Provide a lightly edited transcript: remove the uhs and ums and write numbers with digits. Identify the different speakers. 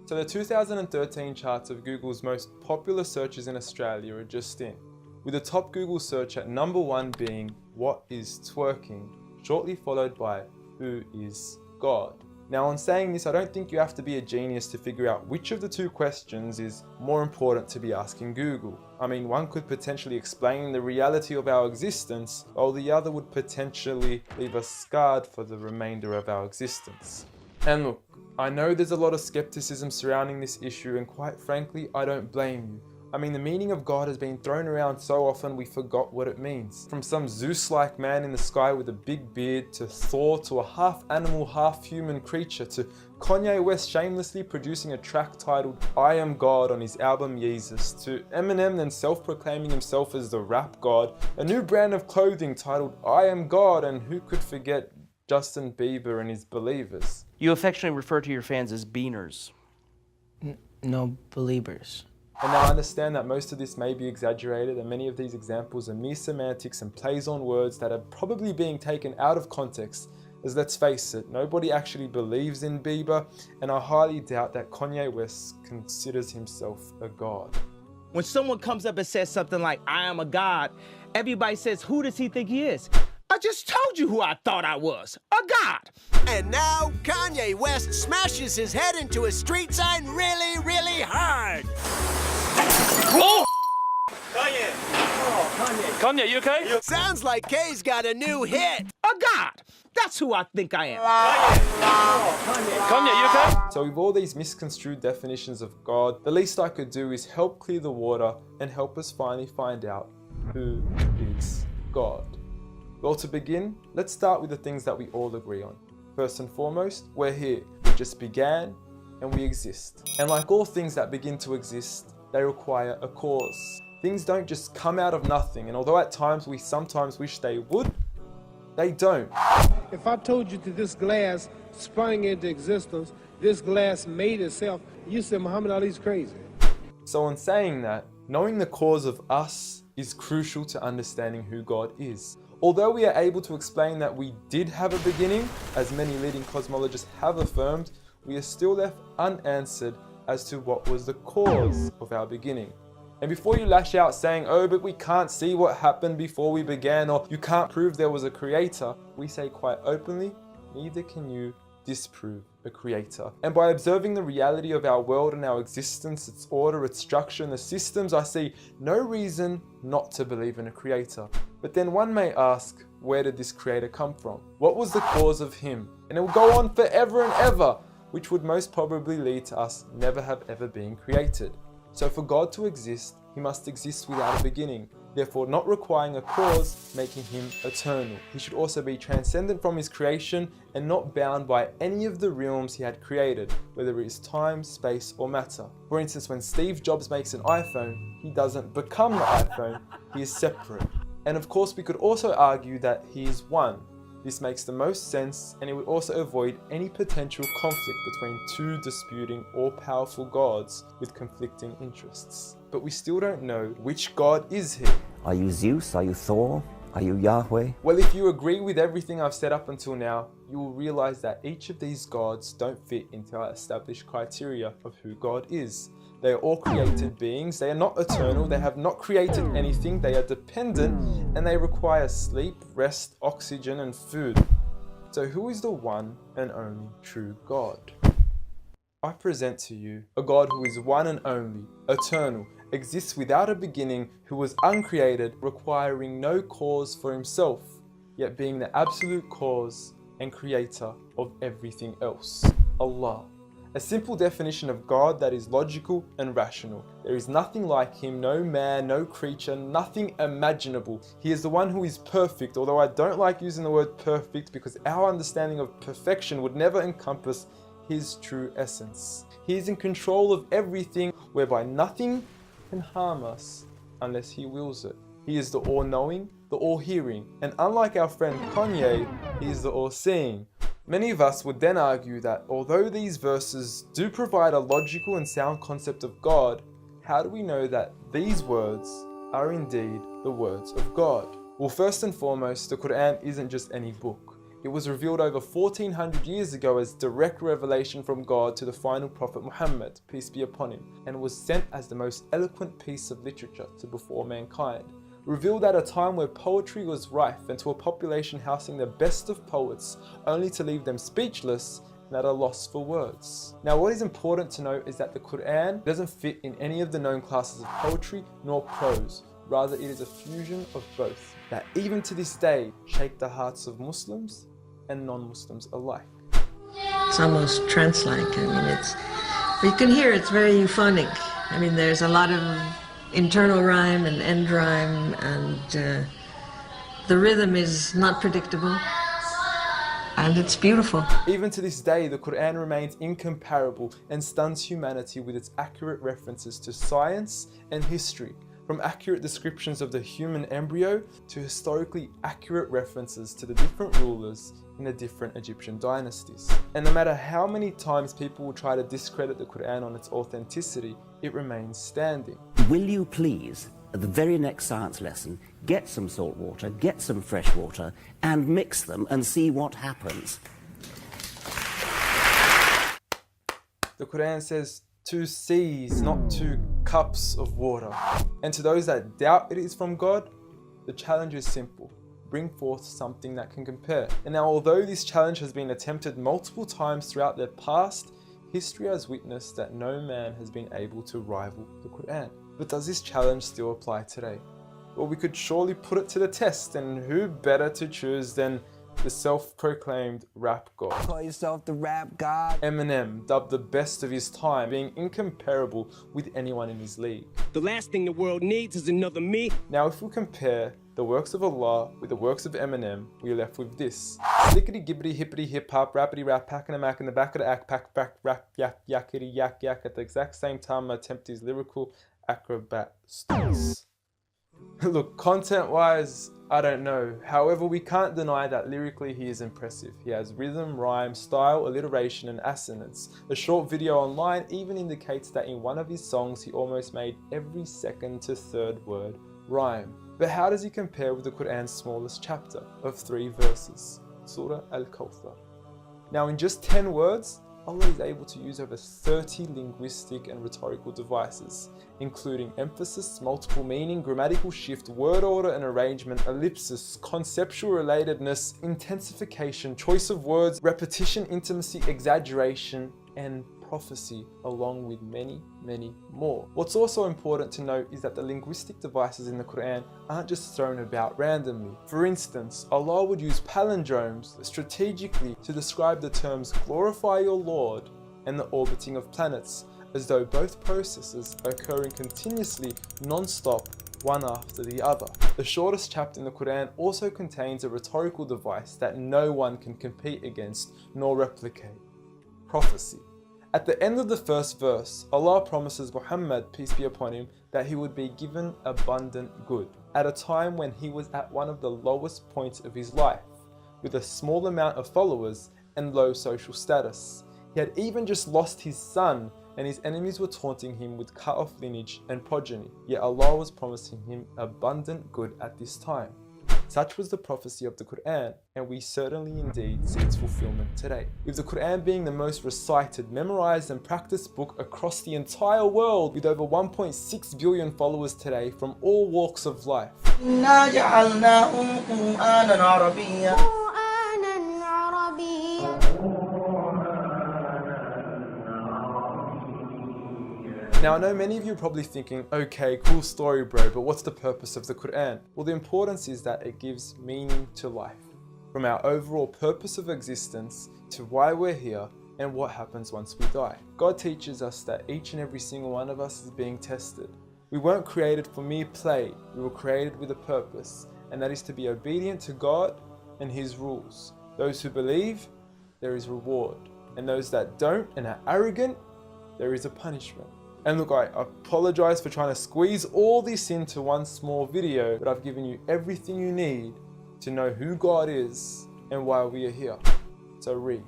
Speaker 1: So the 2013 charts of Google's most popular searches in Australia are just in, with the top Google search at number 1 being "What is twerking?", shortly followed by "Who is God?". Now, on saying this, I don't think you have to be a genius to figure out which of the two questions is more important to be asking Google. I mean, one could potentially explain the reality of our existence, while the other would potentially leave us scarred for the remainder of our existence. And look, I know there's a lot of skepticism surrounding this issue, and quite frankly, I don't blame you. I mean, the meaning of God has been thrown around so often we forgot what it means. From some Zeus-like man in the sky with a big beard, to Thor, to a half-animal, half-human creature, to Kanye West shamelessly producing a track titled "I Am God" on his album Yeezus, to Eminem then self-proclaiming himself as the rap god, a new brand of clothing titled "I Am God", and who could forget Justin Bieber and his Believers.
Speaker 2: You affectionately refer to your fans as beaners.
Speaker 3: No, believers.
Speaker 1: And now I understand that most of this may be exaggerated, and many of these examples are mere semantics and plays on words that are probably being taken out of context, as let's face it, nobody actually believes in Bieber, and I highly doubt that Kanye West considers himself a god.
Speaker 4: When someone comes up and says something like, "I am a god," everybody says, "Who does he think he is?" I just told you who I thought I was, a god.
Speaker 5: And now, Kanye West smashes his head into a street sign really, really hard.
Speaker 4: Oh!
Speaker 2: Kanye! Oh, Kanye. Kanye, you okay?
Speaker 5: Sounds like Kay's got a new hit.
Speaker 4: A god. That's who I think I am.
Speaker 2: Kanye, you okay?
Speaker 1: So with all these misconstrued definitions of God, the least I could do is help clear the water and help us finally find out who is God. Well, to begin, let's start with the things that we all agree on. First and foremost, we're here. We just began and we exist. And like all things that begin to exist, they require a cause. Things don't just come out of nothing, and although at times we sometimes wish they would, they don't.
Speaker 6: If I told you that this glass sprang into existence, this glass made itself, you said Muhammad Ali's crazy.
Speaker 1: So in saying that, knowing the cause of us is crucial to understanding who God is. Although we are able to explain that we did have a beginning, as many leading cosmologists have affirmed, we are still left unanswered as to what was the cause of our beginning. And before you lash out saying, "Oh, but we can't see what happened before we began," or "you can't prove there was a creator," we say quite openly, neither can you disprove a creator. And by observing the reality of our world and our existence, its order, its structure, and the systems, I see no reason not to believe in a creator. But then one may ask, where did this creator come from? What was the cause of him? And it will go on forever and ever, which would most probably lead to us never have ever been created. So for God to exist, he must exist without a beginning, therefore not requiring a cause, making him eternal. He should also be transcendent from his creation and not bound by any of the realms he had created, whether it is time, space, or matter. For instance, when Steve Jobs makes an iPhone, he doesn't become the iPhone, he is separate. And of course, we could also argue that he is one. This makes the most sense, and it would also avoid any potential conflict between two disputing all-powerful gods with conflicting interests. But we still don't know which God is he.
Speaker 7: Are you Zeus? Are you Thor? Are you Yahweh?
Speaker 1: Well, if you agree with everything I've said up until now, you will realize that each of these gods don't fit into our established criteria of who God is. They are all created beings, they are not eternal, they have not created anything, they are dependent, and they require sleep, rest, oxygen, and food. So who is the one and only true God? I present to you a God who is one and only, eternal, exists without a beginning, who was uncreated, requiring no cause for himself, yet being the absolute cause and creator of everything else. Allah. A simple definition of God that is logical and rational. There is nothing like him, no man, no creature, nothing imaginable. He is the one who is perfect, although I don't like using the word perfect because our understanding of perfection would never encompass his true essence. He is in control of everything, whereby nothing can harm us unless he wills it. He is the all-knowing, the all-hearing, and unlike our friend Kanye, he is the all-seeing. Many of us would then argue that although these verses do provide a logical and sound concept of God, how do we know that these words are indeed the words of God? Well, first and foremost, the Quran isn't just any book. It was revealed over 1400 years ago as direct revelation from God to the final prophet Muhammad, peace be upon him, and was sent as the most eloquent piece of literature to before mankind. Revealed at a time where poetry was rife and to a population housing the best of poets, only to leave them speechless and at a loss for words. Now what is important to note is that the Quran doesn't fit in any of the known classes of poetry nor prose. Rather, it is a fusion of both that even to this day shake the hearts of Muslims and non-Muslims alike.
Speaker 8: It's almost trance-like. I mean, you can hear it's very euphonic. I mean, there's a lot of internal rhyme and end rhyme, and the rhythm is not predictable, and it's beautiful.
Speaker 1: Even to this day, the Quran remains incomparable and stuns humanity with its accurate references to science and history, from accurate descriptions of the human embryo to historically accurate references to the different rulers in the different Egyptian dynasties. And no matter how many times people will try to discredit the Quran on its authenticity, it remains standing.
Speaker 7: Will you please, at the very next science lesson, get some salt water, get some fresh water, and mix them and see what happens?
Speaker 1: The Quran says 2 seas, not 2 cups of water. And to those that doubt it is from God, the challenge is simple. Bring forth something that can compare. And now, although this challenge has been attempted multiple times throughout the past, history has witnessed that no man has been able to rival the Quran. But does this challenge still apply today? Well, we could surely put it to the test, and who better to choose than the self-proclaimed rap god.
Speaker 9: Call yourself the rap god.
Speaker 1: Eminem, dubbed the best of his time, being incomparable with anyone in his league.
Speaker 10: The last thing the world needs is another me.
Speaker 1: Now, if we compare the works of Allah with the works of Eminem, we are left with this. Slickety gibbity hippity hip hop, rappity rap, packing a mac in the back of the act, pack back rap yak yakety yak yak at the exact same time attempt his lyrical acrobat stunts. Look, content-wise, I don't know. However, we can't deny that lyrically he is impressive. He has rhythm, rhyme, style, alliteration, and assonance. A short video online even indicates that in one of his songs he almost made every second to third word rhyme. But how does he compare with the Quran's smallest chapter of 3 verses, Surah Al-Kawthar? Now, in just 10 words, Allah is able to use over 30 linguistic and rhetorical devices, including emphasis, multiple meaning, grammatical shift, word order and arrangement, ellipsis, conceptual relatedness, intensification, choice of words, repetition, intimacy, exaggeration, and prophecy, along with many, many more. What's also important to note is that the linguistic devices in the Quran aren't just thrown about randomly. For instance, Allah would use palindromes strategically to describe the terms glorify your Lord and the orbiting of planets, as though both processes are occurring continuously, non-stop, one after the other. The shortest chapter in the Quran also contains a rhetorical device that no one can compete against nor replicate: prophecy. At the end of the first verse, Allah promises Muhammad, peace be upon him, that he would be given abundant good at a time when he was at one of the lowest points of his life, with a small amount of followers and low social status. He had even just lost his son, and his enemies were taunting him with cut-off lineage and progeny, yet Allah was promising him abundant good at this time. Such was the prophecy of the Quran, and we certainly indeed see its fulfillment today. With the Quran being the most recited, memorized and practiced book across the entire world, with over 1.6 billion followers today from all walks of life. Now, I know many of you are probably thinking, okay, cool story bro, but what's the purpose of the Quran? Well, the importance is that it gives meaning to life, from our overall purpose of existence to why we're here and what happens once we die. God teaches us that each and every single one of us is being tested. We weren't created for mere play, we were created with a purpose, and that is to be obedient to God and His rules. Those who believe, there is reward, and those that don't and are arrogant, there is a punishment. And look, I apologize for trying to squeeze all this into one small video, but I've given you everything you need to know who God is and why we are here. So read.